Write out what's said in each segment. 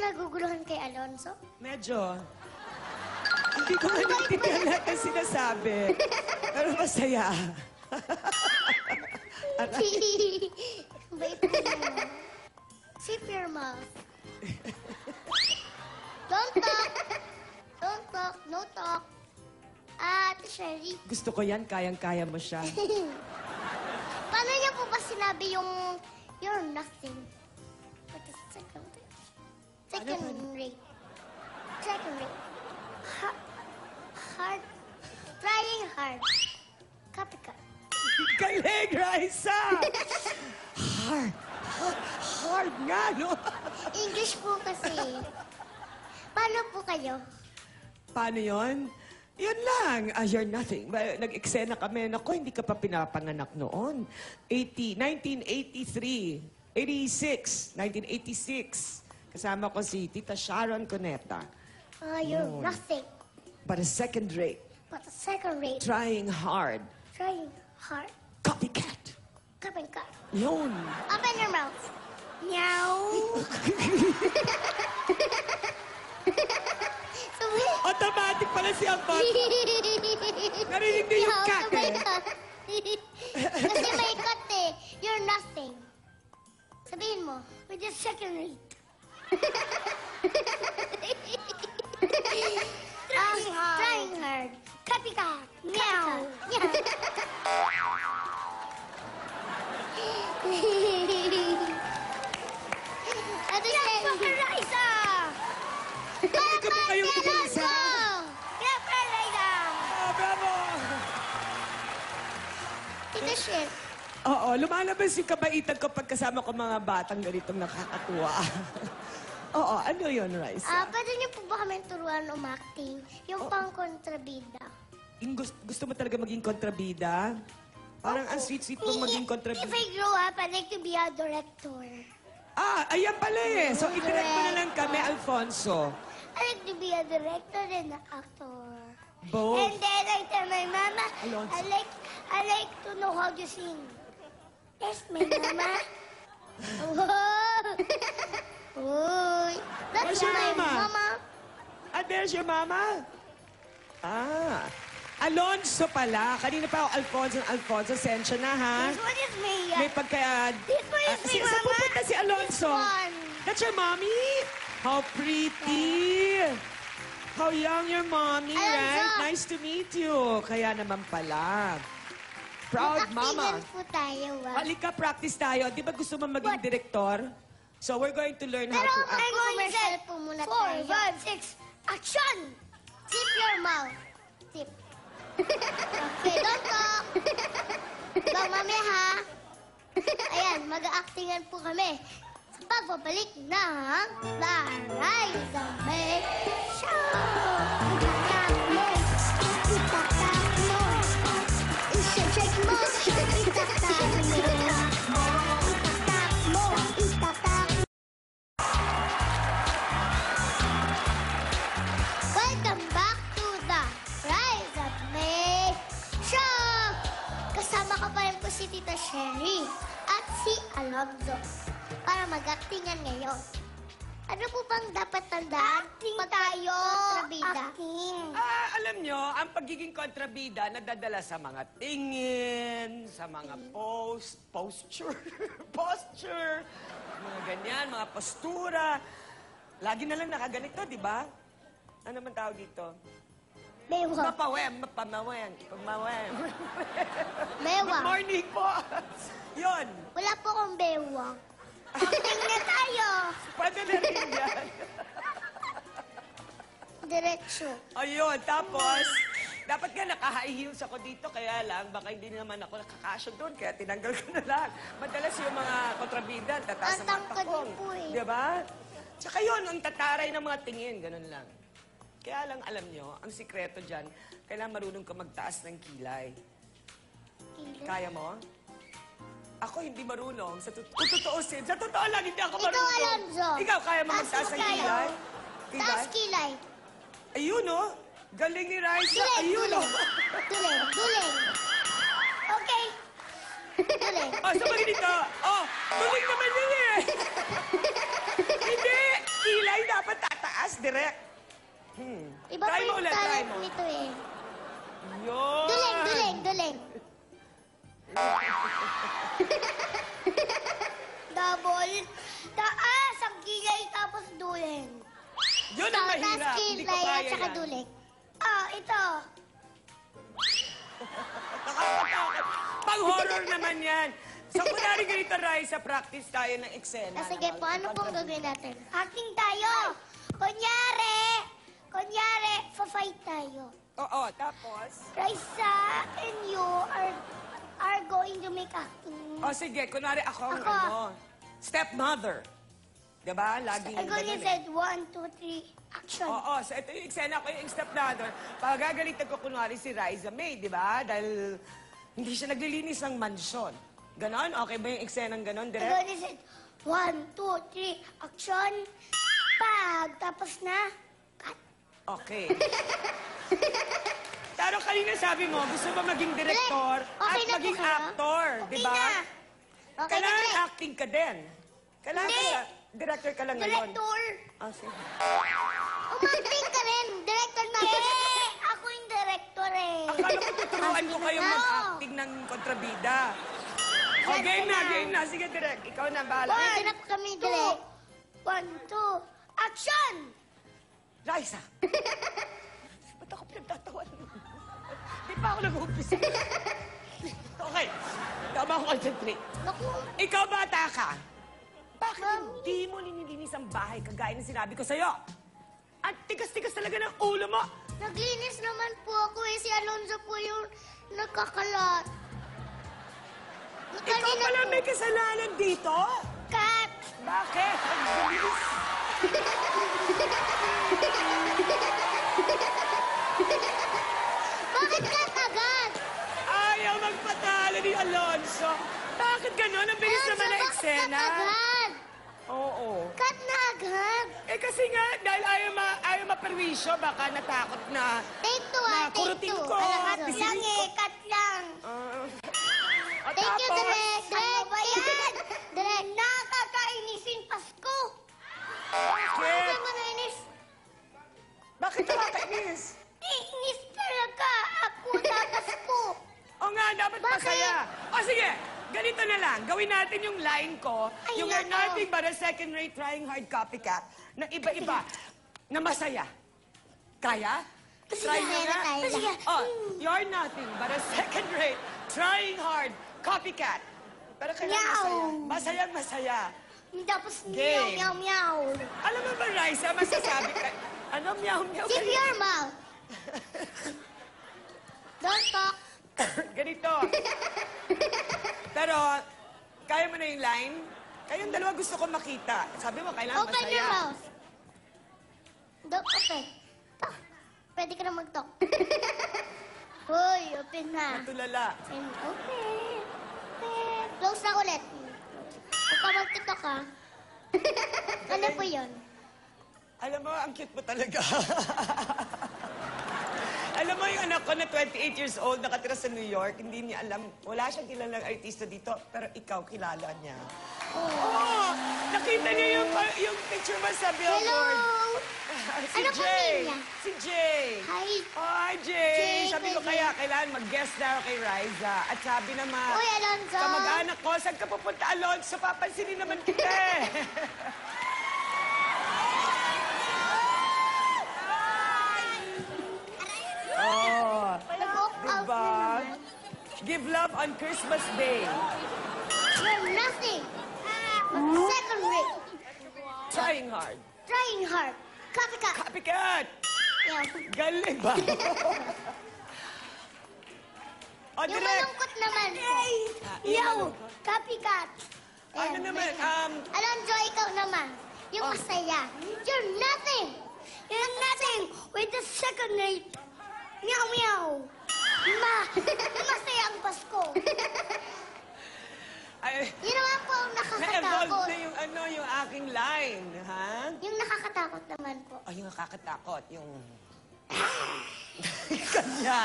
naguguluhan kay Alonzo? Medyo. Hindi ko nga naintindihan lahat ng sinasabi. Pero masaya. Bait mo naman. Zip your mouth. Don't talk. Don't talk. No talk. Ate Sherry. Gusto ko yan, kayang-kaya mo siya. Paano niya po ba sinabi yung you're nothing? What is second rate? Second rate. Second rate. Hard. Trying hard. Copycat. Galing, Raisa! Hard. Hard nga, no? English po kasi. Paano po kayo? Paano yon? Yun lang. You're nothing. Nag-eksena kami. Naku, hindi ka pa pinapanganak noon. 1983. 86. 1986. Kasama ko si Tita Sharon Cuneta. You're nothing. But a second rate. But a second rate. Trying hard. Trying hard. Copycat. Copycat. Yun. Open your mouth. Meow. Automatic pala si Ambon. Narinig niyo yung cat eh. Kasi may cut eh. You're nothing. Sabihin mo, with your second rate. Trying hard. Trying hard. Copycat. Meow. Ate Sherry. Raisa! Hindi ka ba kayong isa? Clap for Raisa! Oh, bravo! Tita Sher. Oo, lumalabas yung kabaitan ko pagkasama ko mga batang ganitong nakakatuwa. Oo, ano yun, Raisa? Pwede niyo po ba kami turuan umacting? Yung pang-kontrabida. Gusto mo talaga maging kontrabida? Parang ang sweet-sweet mong maging If kontrabida. I grow up, I'd like to be a director. Ayan pala eh. So, idirect mo na lang kami, Alfonso. I like to be a director and an actor. Both. And then I tell my mama, Alonso. I like to know how to sing. Yes, my mama. Whoa. Uy. That's Where's your my mama? mama. There's your mama? Alonso pala. Kanina pa ako, Alfonso. Sensya na, ha? This one is me. May pagka... This one is me, Saan mama. pupunta si Alonso? This one. That's your mommy? How pretty! How young your mommy, Alonso. right? Nice to meet you. Kaya naman pala. Proud mama. Mag-actingan po tayo, Halika, practice tayo. Di ba gusto mo maging What? direktor? So we're going to learn how Pero to act. mag-commercial po muna tayo. 4, 5, 6, action! Zip your mouth. Zip. Okay, don't talk. Go, mami, ha? Ayan, mag-actingan po kami sa pagbabalik ng The Rise of May Show! Itakak mo, itakak mo, isa-check mo, itakak mo, itakak mo, itakak mo. Welcome back to The Rise of May Show! Kasama ka pa rin po si Tita Sherry at si Alonzo para mag-actingan ngayon. Ano po bang dapat tandaan pag tayo kontrabida? Alam nyo, ang pagiging kontrabida nadadala sa mga tingin, sa mga posture, mga ganyan, mga postura. Lagi na lang nakaganito, di ba? Ano man tawag dito? Bewang. Pamaweng. Bewang. Good morning po. Yun. Wala po akong bewang. Acting na tayo. Pwede na rin yan. Diretso. Ayun, tapos, dapat nga naka-high heels ako dito, kaya lang, baka hindi naman ako nakakasya doon, kaya tinanggal ko na lang. Madalas yung mga kontrabida, tataas ng mga Tatangkad takong. po eh. Di ba? Tsaka yun, ang tataray ng mga tingin, ganun lang. Kaya lang, alam nyo, ang sikreto dyan, kailangan marunong ka magtaas ng kilay. Kilay? Kaya mo? Ako hindi marunong. Kung tutuusin, sa totoo lang, hindi ako Ito, marunong. Alonzo. Ikaw, kaya mo Taas magtaas mo ng kayo. kilay? Taas kilay. Ayun, oh. Galing ni Raisa. Duling, Ayun, duling. oh. Duling. Okay. Duling. Oh, sabagay dito. Oh, tuloy naman yun eh. Hindi. Kilay na direct. Iba Try po mo yung ulit, try talent mo. nito eh. Yun. Duling. Double. Taas ang kilay tapos duling. Yun ang mahirap. Taas Hindi ko kilay at kaya saka yan. duling. Ah, ito. Nakakatakot. Pang-horror naman yan. So, kunwari ganito, Raisa, practice tayo ng eksena. Ah, sige po, ano pong gagawin natin? Acting tayo. Kunyari, fa-fight tayo. Oo, tapos? Raisa and you are going to make acting. O sige, kunwari ako ang Ako. stepmother. Diba? Laging I'm going to ganun eh. say 1, 2, 3, action. Oo, so ito yung eksena ko, yung stepmother. Pagagalitan ko kunwari si Raisa May, di ba? Dahil hindi siya naglilinis ng mansyon. Ganon? Okay ba yung eksenang ganon, I'm direct? going to say 1, 2, 3, action. Pag tapos na, cut. Okay. Pero kanina sabi mo, gusto mo maging direktor Okay at na po maging kayo? actor, Okay di ba? na. Okay na, Kailangan direct. acting ka din. Kailangan Hindi. ka, director ka lang ngayon. Director. Ah, sige. Umacting ka rin. Director na. Ako yung director eh. Akala ko tuturuan ko kayong No. mag-acting ng kontrabida. O, game na. Sige, direct. Ikaw na, bahala. Pwede na po kami, direct. 1, 2, action! Raisa! Ba't ako pinagtatawan mo? Di pa ako nag-umpisa. Okay. Tama ako concentrate. Naku, Ikaw, bata ka. Bakit Ma'am. hindi mo linilinis ang bahay kagaya ng sinabi ko sa'yo? Ang tigas-tigas talaga ng ulo mo. naglinis naman po ako eh. Si Alonzo po yung nagkakalat. Ikaw Kanina pala po. may kasalanan dito? Cut! Bakit? Ang bilis. Bakit cut agad? Ayaw magpatalo ni Alonso. Bakit gano'n? Ang bilis Alonzo, naman na bakit eksena. cut agad? Oo. Cut na agad. Eh kasi nga, dahil ayaw maperwisyo, baka natakot na. Take 2 Na, take kurutin 2. ko, Cut pisilin lang ko. eh, cut lang. O Thank you, tapos, Direk. Ano ba yan? Direk, nakakainisin Pasko. Bakit? Bakit mo nainis? Bakit nakakainis? Inis talaga ako sa Pasko. O nga, dapat Bakit? masaya. O sige, ganito na lang. Gawin natin yung line ko, Ay, yung nako. you're nothing but a second-rate trying hard copycat na iba-iba, na masaya. Kaya? Sige, Try mo kaya na nga. tayo. Sige. Oh, you're nothing but a second-rate trying hard copycat. Pero kailangan Meow. masaya. Masaya. Tapos Game. meow, meow, meow. Alam mo ba, Raisa, masasabi ka, ano, meow, meow, Keep your mouth. Don't talk. ganito. Pero, kaya mo na yung line? Kayong dalawa gusto ko makita. Sabi mo, kailangan Open masaya. your mouth. Don't open. Talk. Pwede ka na mag-talk. Hoy, open na. Matulala. And open. Open. Close na ulit. Huwag ka mag-talk ha. Ano po yun? Alam mo, ang cute mo talaga. Alam mo, yung anak ko na 28 years old, nakatira sa New York, hindi niya alam, wala siyang kilalang artista dito, pero ikaw kilala niya. Oo! Nakita niya yung picture mo sa Hello! billboard. Si Ano Jay. pamilya? Si Jay. Hi. Oh, hi, Jay. Jay, Sabi ko pwede. kaya, kailangan mag-guest daw kay Riza. At sabi naman, Uy, Alonzo. kamag-anak ko, saan ka pupunta, Alonzo? Papansinin naman kita eh. Oh, Nag-walk out diba? naman. Give love on Christmas Day. You're nothing. Second rate. Trying hard. Trying hard. Copycat. Copycat! Yeah. Galing ba? O, Yung direct. malungkot naman po. yung Yo, malungkot. copycat. Ano Ayan, naman, Alonzo, ikaw naman. Yung Oh. masaya. You're nothing. You're nothing with the second rate. Meow, meow. Masaya ang Pasko. ay, Yun naman po ang na-evolve nakakatakot. na yung aking line, ha? Yung nakakatakot naman po. Ay, yung nakakatakot, yung... Kanya.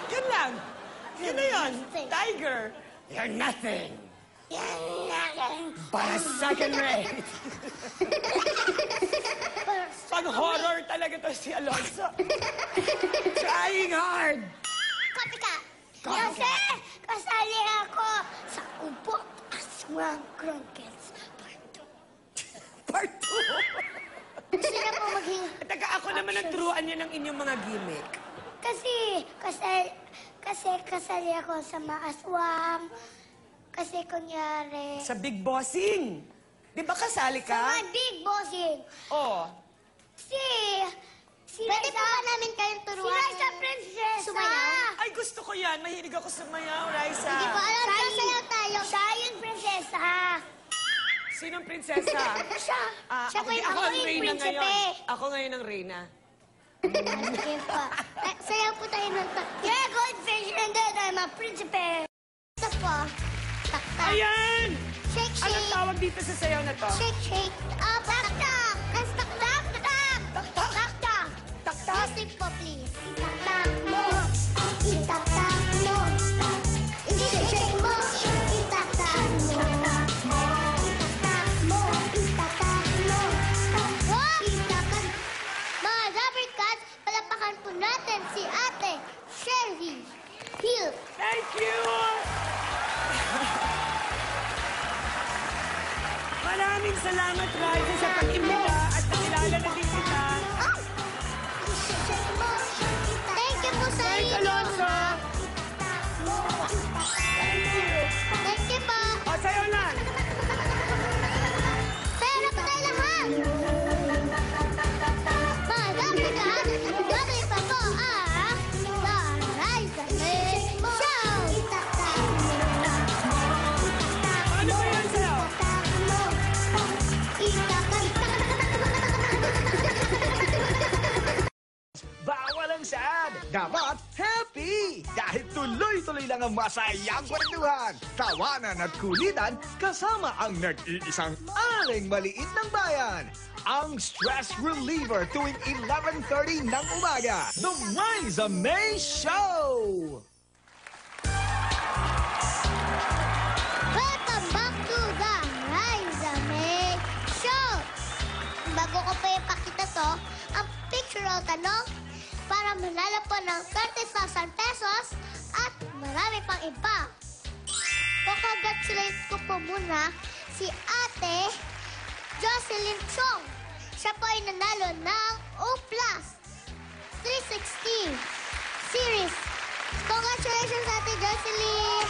Yun lang. Yun na yun. Tiger, you're nothing You're nothing. but a second rate. horror talaga to si Alonzo. Trying hard. Copycat. Copycat. Kasi kasali ako sa Upo Aswang Chronicles Part 2. Part 2. Gusto niya po maging... Taga ako naman ang turuan niya ng inyong mga gimmick. Kasi kasali ako sa maaswang. Kasi kunyari... Sa Big Bossing. Di ba kasali Sa ka? my big bossing. Oo. Pwede po ba namin kayong turuan? Si Raisa Princesa. Sumayaw? Ay, gusto ko yan. Mahilig ako sumayaw, Raisa. Hindi po alam, sasayaw tayo. Siya yung prinsesa. Sinong prinsesa? Siya. Siya po okay, yung ako ang yung reyna prinsipe. ngayon. Ako ngayon ang reyna. Sige po. Sayaw po tayo ng Yeah, goldfish and then I'm a principe. Ito po. Tak-tak. Ayan! Shake, Anong shake. tawag dito sa sayaw na to? Shake, shake. Tak-tak. Yes, tak-tak. Tak-tak. Tak-tak. Tak-tak. Tak-tak. Music po, please. Itak-tak mo. Itak-tak mo. I-shake mo. Itak-tak mo. Itak-tak mo. Itak-tak mo. Itak-tak. Mga Rubber Cats, palapakan po natin si Ate Sherry Hill. Thank you! Maraming salamat, Raisa, sa pag-imbita at nakilala na din kita. Oh! I-shake mo. Thank you po sa Thank inyo. Alonzo! Thank you po. O, sayo na! Pero pa tayo lahat. Mga Rubber Cats, gagawin pa po ang The Rise and Show. Ano ba yan sayo? Bawal ang sad! Dapat happy! Dahil tuloy-tuloy lang ang masayang kwentuhan, tawanan at kulitan kasama ang nag-iisang aling maliit ng bayan. Ang stress reliever tuwing 11:30 ng umaga. The Rise of May Show! Welcome back to the Rise and May Show. Bago ko pa ipakita to, ang picture o tanong para manalo po ng 30,000 pesos at marami pang iba. Congratulate ko po muna si Ate Jocelyn Chong. Siya po ay nanalo ng O Plus 360 series. Congratulations, Ate Jocelyn!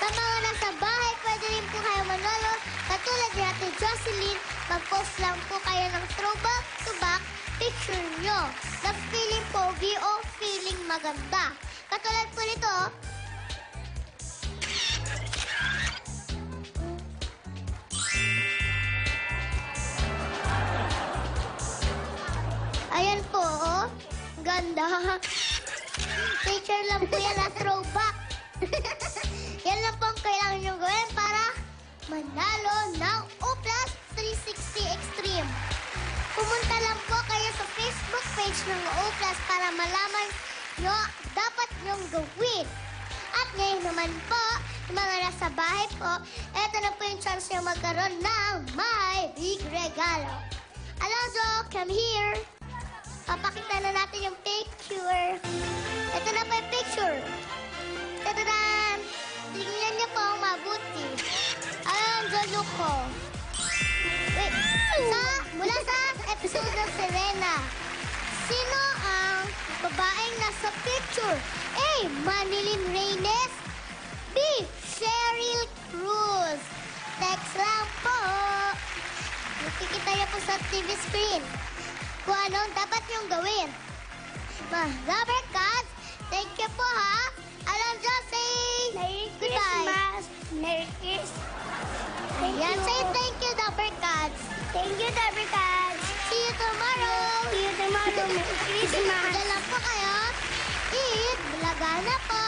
Sa mga nasa bahay, pwede rin po kayo manalo. Katulad ni Ate Jocelyn, mag-post lang po kayo ng throwback to back picture nyo na feeling pogi o feeling maganda. Katulad po nito, ayan po, oh. Ganda. Picture lang po yan na throwback. Yan lang po ang kailangan nyo gawin para manalo ng O Plus 360 Extreme. Pumunta lang po kayo sa Facebook page ng O Plus para malaman nyo dapat nyong gawin. At ngayon naman po, yung mga nasa bahay po, eto na po yung chance nyo magkaroon ng may big regalo. Alonzo, come here. Papakita na natin yung picture. Ito na po yung picture. Tadadaan! Tingnan niyo po ang mabuti. Alonzo Luco. Wait. Mula sa episode ng Serena, sino ang babaeng nasa picture? A. Manilyn Reynes. B. Cheryl Cruz. Text lang po. Nakikita niyo po sa TV screen kung anong dapat niyong gawin. Mga Rubber Cats, thank you po ha. Alonzo, say Merry Christmas. Merry Christmas. Yan, say thank you, Rubber Cats. Thank you, Rubber Cats. See you tomorrow. See you tomorrow. Merry Christmas. Diyan lang po kayo. Eat, bulaga na po.